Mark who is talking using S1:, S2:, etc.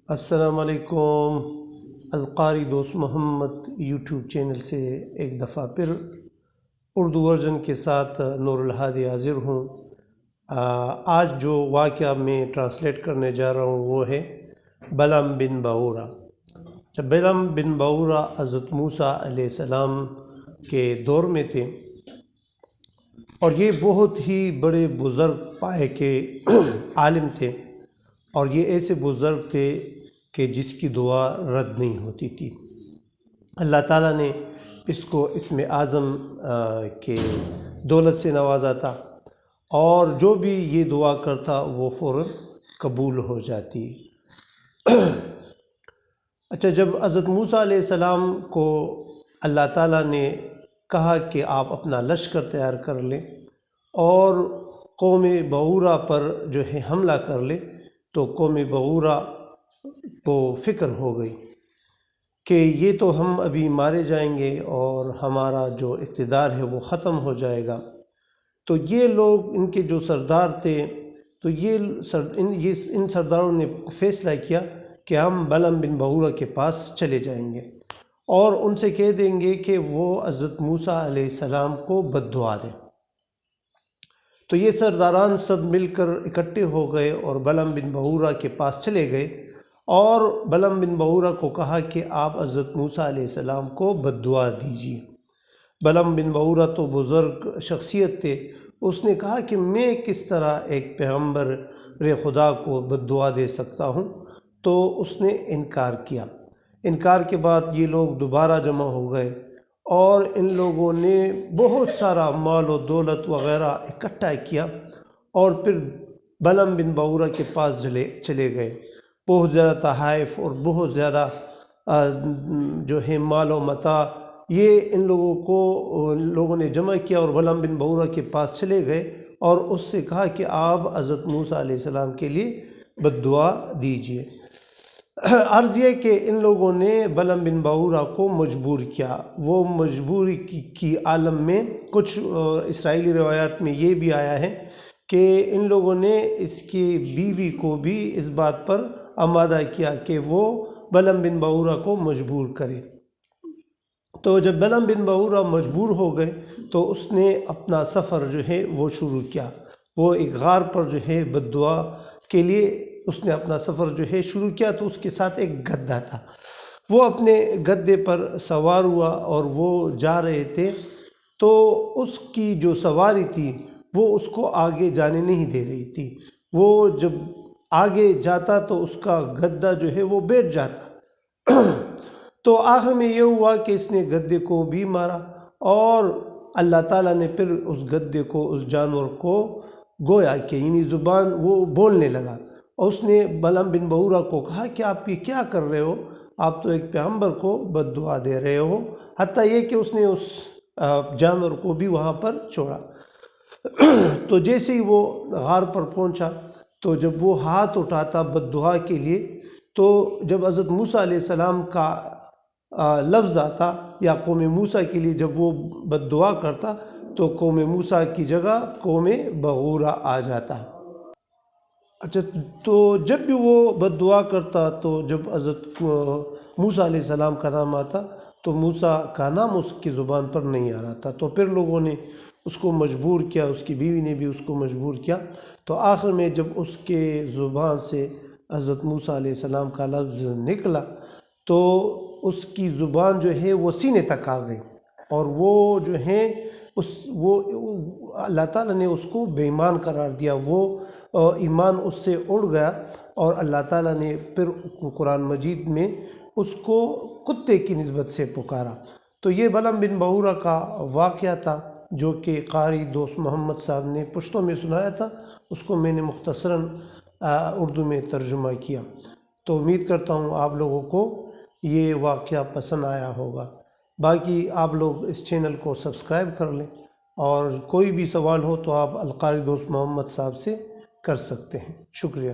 S1: السلام علیکم۔ القاری دوست محمد یوٹیوب چینل سے ایک دفعہ پھر اردو ورژن کے ساتھ نور الہادی حاضر ہوں۔ آج جو واقعہ میں ٹرانسلیٹ کرنے جا رہا ہوں وہ ہے بلعم بن بعورہ۔ بلعم بن بعورہ حضرت موسیٰ علیہ السلام کے دور میں تھے، اور یہ بہت ہی بڑے بزرگ پائے کے عالم تھے، اور یہ ایسے بزرگ تھے کہ جس کی دعا رد نہیں ہوتی تھی۔ اللہ تعالیٰ نے اس کو اسم اعظم کے دولت سے نوازا تھا، اور جو بھی یہ دعا کرتا وہ فوراً قبول ہو جاتی۔ اچھا، جب حضرت موسیٰ علیہ السلام کو اللہ تعالیٰ نے کہا کہ آپ اپنا لشکر تیار کر لیں اور قوم بعورہ پر جو ہے حملہ کر لیں، تو قوم بعورہ کو فکر ہو گئی کہ یہ تو ہم ابھی مارے جائیں گے اور ہمارا جو اقتدار ہے وہ ختم ہو جائے گا۔ تو یہ لوگ، ان کے جو سردار تھے، تو ان سرداروں نے فیصلہ کیا کہ ہم بلعم بن بعورہ کے پاس چلے جائیں گے اور ان سے کہہ دیں گے کہ وہ حضرت موسیٰ علیہ السلام کو بد دعا دیں۔ تو یہ سرداران سب مل کر اکٹھے ہو گئے اور بلعم بن بعورہ کے پاس چلے گئے اور بلعم بن بعورہ کو کہا کہ آپ حضرت موسیٰ علیہ السلام کو بد دعا دیجیے۔ بلعم بن بعورہ تو بزرگ شخصیت تھے، اس نے کہا کہ میں کس طرح ایک پیغمبر خدا کو بد دعا دے سکتا ہوں؟ تو اس نے انکار کیا۔ انکار کے بعد یہ لوگ دوبارہ جمع ہو گئے اور ان لوگوں نے بہت سارا مال و دولت وغیرہ اکٹھا کیا اور پھر بلعم بن بعورہ کے پاس چلے گئے۔ بہت زیادہ تحائف اور بہت زیادہ جو ہے مال و متاع، یہ ان لوگوں نے جمع کیا اور بلعم بن بعورہ کے پاس چلے گئے اور اس سے کہا کہ آپ حضرت موسیٰ علیہ السلام کے لیے بد دعا دیجیے۔ عرض یہ کہ ان لوگوں نے بلعم بن بعورہ کو مجبور کیا۔ وہ مجبوری کی عالم میں کچھ اسرائیلی روایات میں یہ بھی آیا ہے کہ ان لوگوں نے اس کی بیوی کو بھی اس بات پر آمادہ کیا کہ وہ بلعم بن بعورہ کو مجبور کرے۔ تو جب بلعم بن بعورہ مجبور ہو گئے تو اس نے اپنا سفر جو ہے وہ شروع کیا۔ وہ ایک غار پر جو ہے بد دعا کے لیے اس نے اپنا سفر جو ہے شروع کیا، تو اس کے ساتھ ایک گدھا تھا۔ وہ اپنے گدھے پر سوار ہوا اور وہ جا رہے تھے، تو اس کی جو سواری تھی وہ اس کو آگے جانے نہیں دے رہی تھی۔ وہ جب آگے جاتا تو اس کا گدھا جو ہے وہ بیٹھ جاتا۔ تو آخر میں یہ ہوا کہ اس نے گدھے کو بھی مارا اور اللہ تعالیٰ نے پھر اس گدھے کو، اس جانور کو گویا کہ یعنی زبان وہ بولنے لگا، اور اس نے بلعم بن بعورہ کو کہا کہ آپ یہ کیا کر رہے ہو؟ آپ تو ایک پیغمبر کو بد دعا دے رہے ہو۔ حتیٰ یہ کہ اس نے اس جانور کو بھی وہاں پر چھوڑا۔ تو جیسے ہی وہ غار پر پہنچا تو جب وہ ہاتھ اٹھاتا بد دعا کے لیے، تو جب حضرت موسیٰ علیہ السلام کا لفظ آتا یا قوم موسیٰ کے لیے جب وہ بد دعا کرتا تو قوم موسیٰ کی جگہ قوم بعورہ آ جاتا۔ اچھا، تو جب بھی وہ بد دعا کرتا تو جب حضرت موسیٰ علیہ السلام کا نام آتا تو موسیٰ کا نام اس کی زبان پر نہیں آ رہا تھا۔ تو پھر لوگوں نے اس کو مجبور کیا، اس کی بیوی نے بھی اس کو مجبور کیا، تو آخر میں جب اس کے زبان سے حضرت موسیٰ علیہ السلام کا لفظ نکلا تو اس کی زبان جو ہے وہ سینے تک آ گئی، اور وہ جو ہے وہ اللہ تعالیٰ نے اس کو بے ایمان قرار دیا۔ وہ ایمان اس سے اڑ گیا، اور اللہ تعالیٰ نے پھر قرآن مجید میں اس کو کتے کی نسبت سے پکارا۔ تو یہ بلعم بن بعورہ کا واقعہ تھا جو کہ قاری دوست محمد صاحب نے پشتو میں سنایا تھا، اس کو میں نے مختصراً اردو میں ترجمہ کیا۔ تو امید کرتا ہوں آپ لوگوں کو یہ واقعہ پسند آیا ہوگا۔ باقی آپ لوگ اس چینل کو سبسکرائب کر لیں، اور کوئی بھی سوال ہو تو آپ القاری دوست محمد صاحب سے کر سکتے ہیں۔ شکریہ۔